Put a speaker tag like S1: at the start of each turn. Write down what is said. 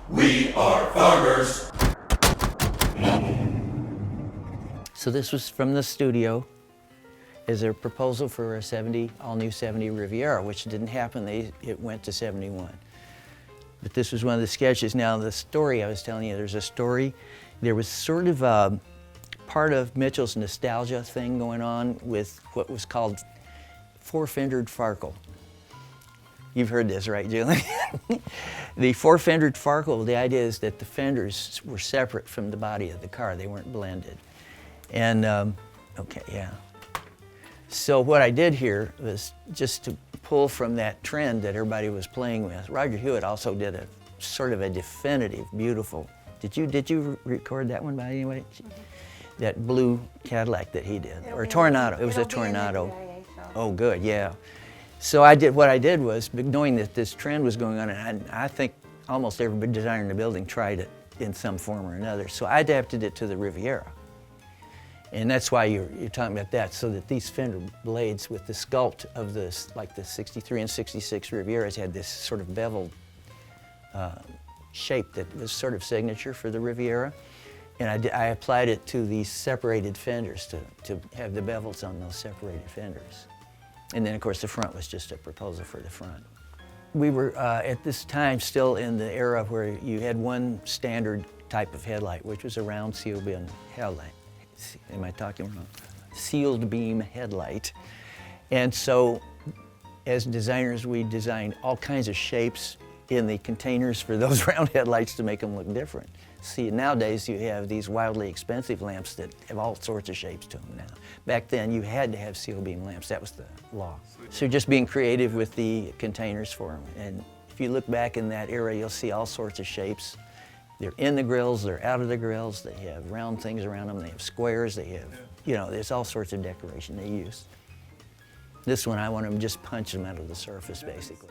S1: We are farmers.
S2: So this was from the studio as a proposal for a all-new 70 Riviera, which didn't happen. It went to 71. But this was one of the sketches. Now the story I was telling you, there's a story. There was sort of a part of Mitchell's nostalgia thing going on with what was called four-fendered Farkle. You've heard this, right, Julie? The four-fendered Farkle, the idea is that the fenders were separate from the body of the car. They weren't blended. And, okay, yeah. So what I did here was just to pull from that trend that everybody was playing with. Roger Hewitt also did a sort of a definitive, beautiful, did you record that one by any way? That blue Cadillac that he did, or Tornado. It was a Tornado. Oh, good, yeah. So what I did was, knowing that this trend was going on, and I think almost every designer in the building tried it in some form or another, so I adapted it to the Riviera. And that's why you're talking about that, so that these fender blades with the sculpt of this, like the 63 and 66 Rivieras had this sort of beveled shape that was sort of signature for the Riviera. And I applied it to these separated fenders to have the bevels on those separated fenders. And then of course the front was just a proposal for the front. We were at this time still in the era where you had one standard type of headlight, which was a round seal beam headlight. Am I talking wrong? Sealed beam headlight. And so as designers, we designed all kinds of shapes in the containers for those round headlights to make them look different. See, nowadays you have these wildly expensive lamps that have all sorts of shapes to them now. Back then you had to have seal beam lamps, that was the law. So just being creative with the containers for them. And if you look back in that era, you'll see all sorts of shapes. They're in the grills, they're out of the grills, they have round things around them, they have squares, they have, you know, there's all sorts of decoration they use. This one, I want them just punch them out of the surface, basically.